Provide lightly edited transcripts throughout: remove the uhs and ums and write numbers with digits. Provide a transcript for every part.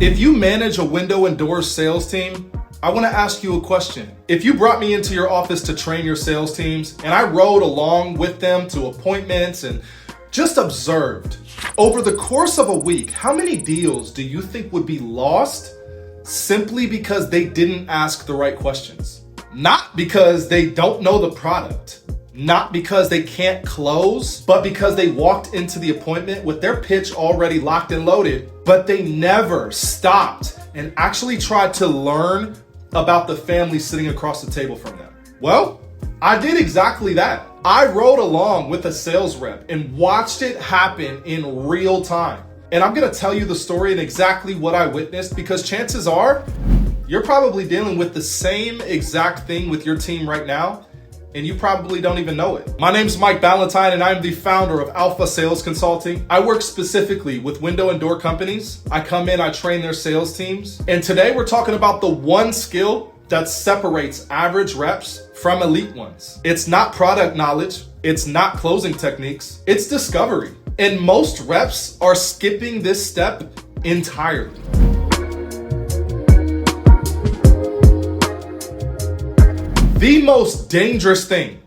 If you manage a window and doors sales team, I want to ask you a question. If you brought me into your office to train your sales teams and I rode along with them to appointments and just observed, over the course of a week, how many deals do you think would be lost simply because they didn't ask the right questions? Not because they don't know the product, not because they can't close, but because they walked into the appointment with their pitch already locked and loaded, but they never stopped and actually tried to learn about the family sitting across the table from them. Well, I did exactly that. I rode along with a sales rep and watched it happen in real time. And I'm gonna tell you the story and exactly what I witnessed, because chances are you're probably dealing with the same exact thing with your team right now, and you probably don't even know it. My name's Mike Ballentine, and I'm the founder of Alpha Sales Consulting. I work specifically with window and door companies. I come in, I train their sales teams. And today we're talking about the one skill that separates average reps from elite ones. It's not product knowledge. It's not closing techniques. It's discovery. And most reps are skipping this step entirely. The most dangerous thing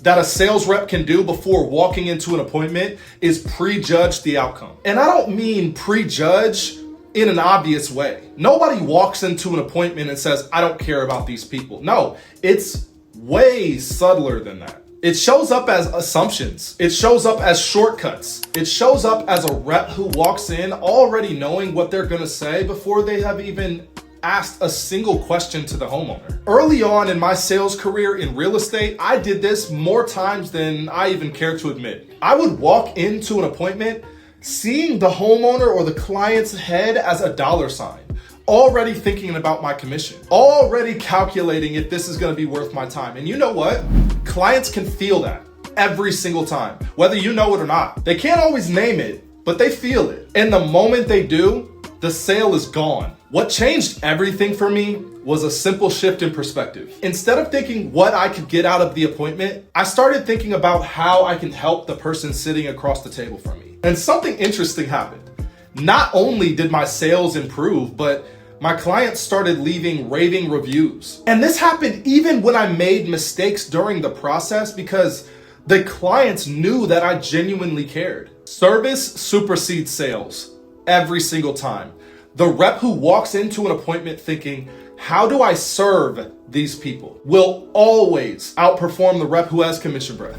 that a sales rep can do before walking into an appointment is prejudge the outcome. And I don't mean prejudge in an obvious way. Nobody walks into an appointment and says, I don't care about these people. No, it's way subtler than that. It shows up as assumptions. It shows up as shortcuts. It shows up as a rep who walks in already knowing what they're gonna say before they have even asked a single question to the homeowner. Early on in my sales career in real estate, I did this more times than I even care to admit. I would walk into an appointment seeing the homeowner or the client's head as a dollar sign, already thinking about my commission, already calculating if this is gonna be worth my time. And you know what? Clients can feel that every single time, whether you know it or not. They can't always name it, but they feel it. And the moment they do, the sale is gone. What changed everything for me was a simple shift in perspective. Instead of thinking what I could get out of the appointment, I started thinking about how I can help the person sitting across the table from me. And something interesting happened. Not only did my sales improve, but my clients started leaving raving reviews. And this happened even when I made mistakes during the process, because the clients knew that I genuinely cared. Service supersedes sales every single time. The rep who walks into an appointment thinking, how do I serve these people, will always outperform the rep who has commission breath.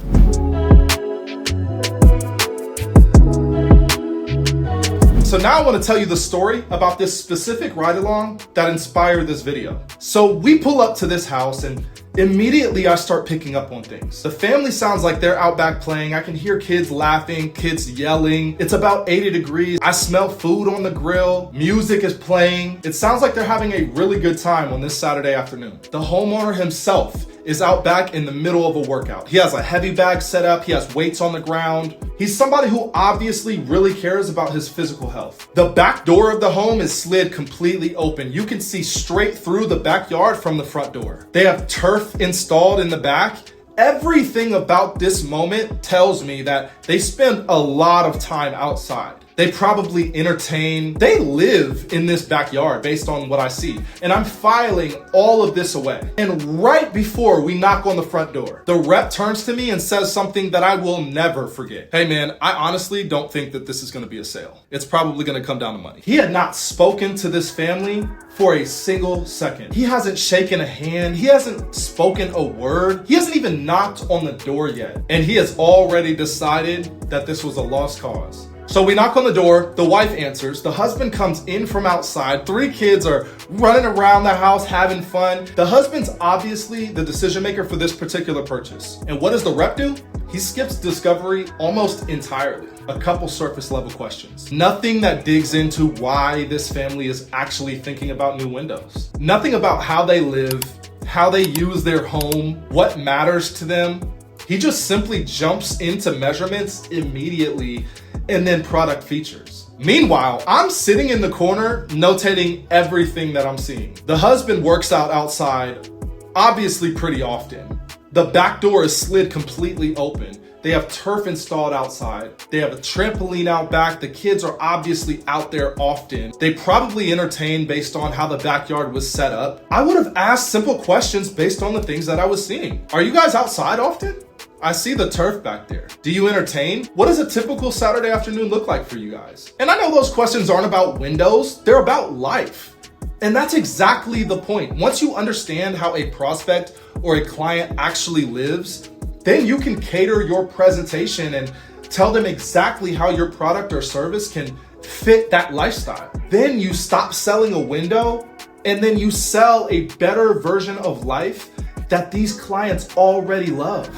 So now I want to tell you the story about this specific ride-along that inspired this video. So we pull up to this house and immediately I start picking up on things. The family sounds like they're out back playing. I can hear kids laughing, kids yelling. It's about 80 degrees. I smell food on the grill. Music is playing. It sounds like they're having a really good time on this Saturday afternoon. The homeowner himself is out back in the middle of a workout. He has a heavy bag set up. He has weights on the ground. He's somebody who obviously really cares about his physical health. The back door of the home is slid completely open. You can see straight through the backyard from the front door. They have turf installed in the back. Everything about this moment tells me that they spend a lot of time outside. They probably entertain. They live in this backyard based on what I see. And I'm filing all of this away. And right before we knock on the front door, the rep turns to me and says something that I will never forget. Hey man, I honestly don't think that this is gonna be a sale. It's probably gonna come down to money. He had not spoken to this family for a single second. He hasn't shaken a hand. He hasn't spoken a word. He hasn't even knocked on the door yet. And he has already decided that this was a lost cause. So we knock on the door, the wife answers, the husband comes in from outside, 3 kids are running around the house having fun. The husband's obviously the decision maker for this particular purchase. And what does the rep do? He skips discovery almost entirely. A couple surface level questions. Nothing that digs into why this family is actually thinking about new windows. Nothing about how they live, how they use their home, what matters to them. He just simply jumps into measurements immediately and then product features. Meanwhile, I'm sitting in the corner notating everything that I'm seeing. The husband works out outside, obviously pretty often. The back door is slid completely open. They have turf installed outside. They have a trampoline out back. The kids are obviously out there often. They probably entertain based on how the backyard was set up. I would have asked simple questions based on the things that I was seeing. Are you guys outside often? I see the turf back there. Do you entertain? What does a typical Saturday afternoon look like for you guys? And I know those questions aren't about windows, they're about life. And that's exactly the point. Once you understand how a prospect or a client actually lives, then you can cater your presentation and tell them exactly how your product or service can fit that lifestyle. Then you stop selling a window and then you sell a better version of life that these clients already love.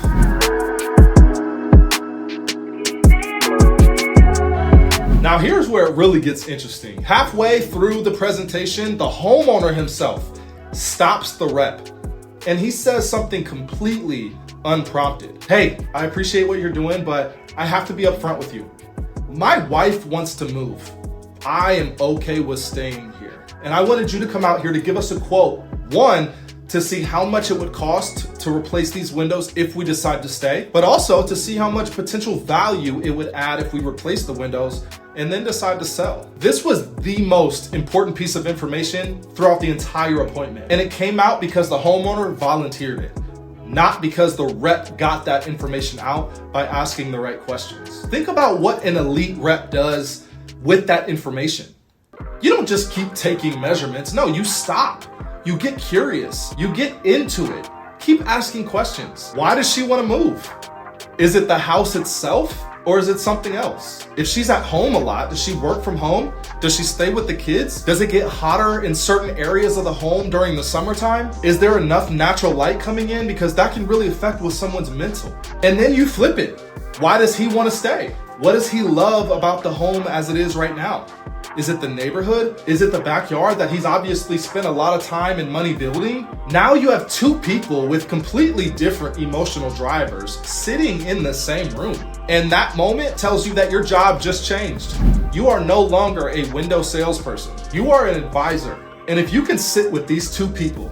Now here's where it really gets interesting. Halfway through the presentation, the homeowner himself stops the rep and he says something completely unprompted. Hey, I appreciate what you're doing, but I have to be upfront with you. My wife wants to move. I am okay with staying here. And I wanted you to come out here to give us a quote. One, to see how much it would cost to replace these windows if we decide to stay, but also to see how much potential value it would add if we replace the windows and then decide to sell. This was the most important piece of information throughout the entire appointment. And it came out because the homeowner volunteered it, not because the rep got that information out by asking the right questions. Think about what an elite rep does with that information. You don't just keep taking measurements. No, you stop. You get curious. You get into it. Keep asking questions. Why does she want to move? Is it the house itself or is it something else? If she's at home a lot, does she work from home? Does she stay with the kids? Does it get hotter in certain areas of the home during the summertime? Is there enough natural light coming in? Because that can really affect with someone's mental. And then you flip it. Why does he want to stay? What does he love about the home as it is right now? Is it the neighborhood? Is it the backyard that he's obviously spent a lot of time and money building? Now you have two people with completely different emotional drivers sitting in the same room. And that moment tells you that your job just changed. You are no longer a window salesperson. You are an advisor. And if you can sit with these two people,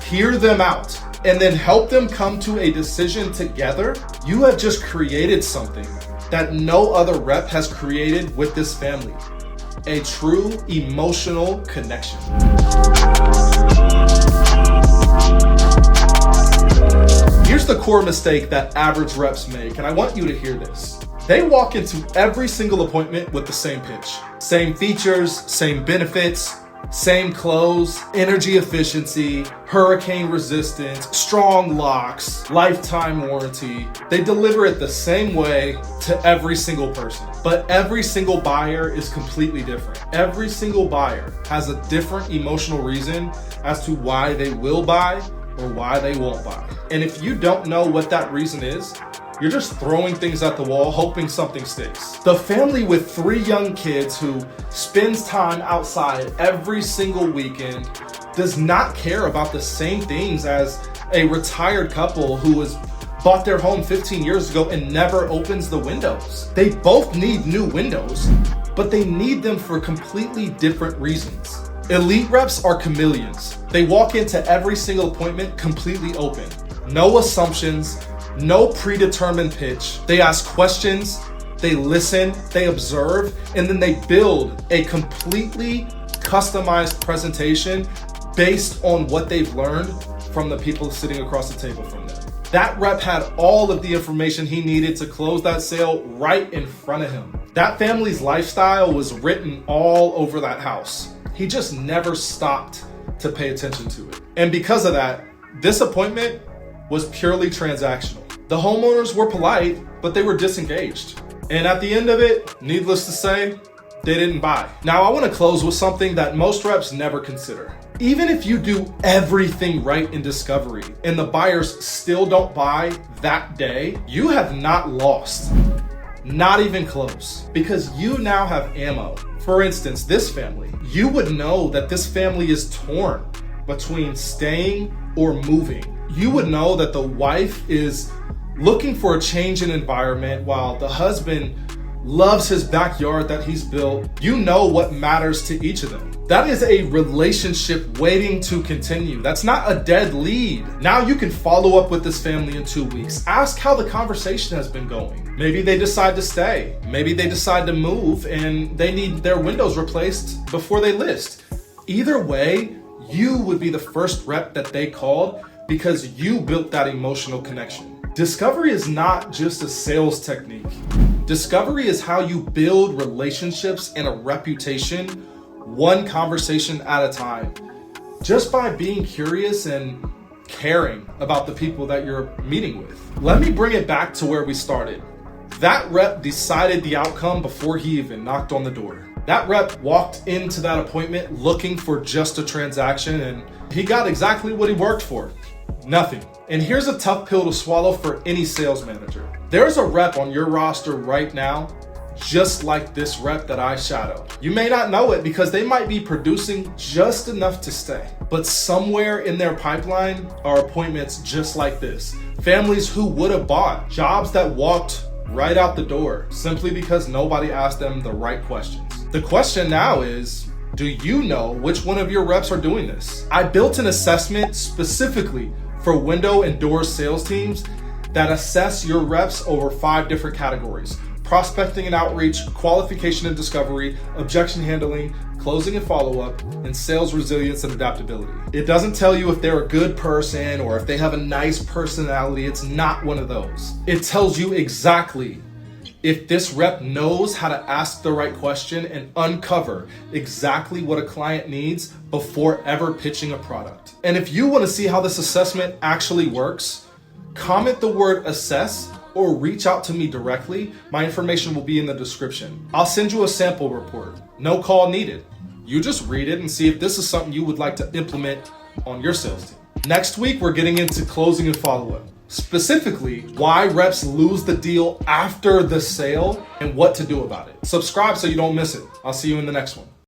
hear them out, and then help them come to a decision together, you have just created something that no other rep has created with this family. A true emotional connection. Here's the core mistake that average reps make, and I want you to hear this. They walk into every single appointment with the same pitch. Same features, same benefits, same clothes, energy efficiency, hurricane resistance, strong locks, lifetime warranty. They deliver it the same way to every single person. But every single buyer is completely different. Every single buyer has a different emotional reason as to why they will buy or why they won't buy. And if you don't know what that reason is, you're just throwing things at the wall, hoping something sticks. The family with 3 young kids who spends time outside every single weekend does not care about the same things as a retired couple who has bought their home 15 years ago and never opens the windows. They both need new windows, but they need them for completely different reasons. Elite reps are chameleons. They walk into every single appointment completely open. No assumptions, no predetermined pitch. They ask questions, they listen, they observe, and then they build a completely customized presentation based on what they've learned from the people sitting across the table from them. That rep had all of the information he needed to close that sale right in front of him. That family's lifestyle was written all over that house. He just never stopped to pay attention to it. And because of that, this appointment was purely transactional. The homeowners were polite, but they were disengaged. And at the end of it, needless to say, they didn't buy. Now I want to close with something that most reps never consider. Even if you do everything right in discovery and the buyers still don't buy that day, you have not lost. Not even close. Because you now have ammo. For instance, this family. You would know that this family is torn between staying or moving. You would know that the wife is looking for a change in environment while the husband loves his backyard that he's built. You know what matters to each of them. That is a relationship waiting to continue. That's not a dead lead. Now you can follow up with this family in 2 weeks. Ask how the conversation has been going. Maybe they decide to stay. Maybe they decide to move and they need their windows replaced before they list. Either way, you would be the first rep that they called because you built that emotional connection. Discovery is not just a sales technique. Discovery is how you build relationships and a reputation one conversation at a time, just by being curious and caring about the people that you're meeting with. Let me bring it back to where we started. That rep decided the outcome before he even knocked on the door. That rep walked into that appointment looking for just a transaction, and he got exactly what he worked for. Nothing. And here's a tough pill to swallow for any sales manager. There's a rep on your roster right now just like this rep that I shadowed. You may not know it because they might be producing just enough to stay. But somewhere in their pipeline are appointments just like this. Families who would have bought, jobs that walked right out the door simply because nobody asked them the right questions. The question now is, do you know which one of your reps are doing this? I built an assessment specifically for window and door sales teams that assess your reps over 5 different categories: prospecting and outreach, qualification and discovery, objection handling, closing and follow-up, and sales resilience and adaptability. It doesn't tell you if they're a good person or if they have a nice personality. It's not one of those. It tells you exactly if this rep knows how to ask the right question and uncover exactly what a client needs before ever pitching a product. And if you want to see how this assessment actually works, comment the word assess or reach out to me directly. My information will be in the description. I'll send you a sample report. No call needed. You just read it and see if this is something you would like to implement on your sales team. Next week, we're getting into closing and follow-up. Specifically, why reps lose the deal after the sale and what to do about it. Subscribe so you don't miss it. I'll see you in the next one.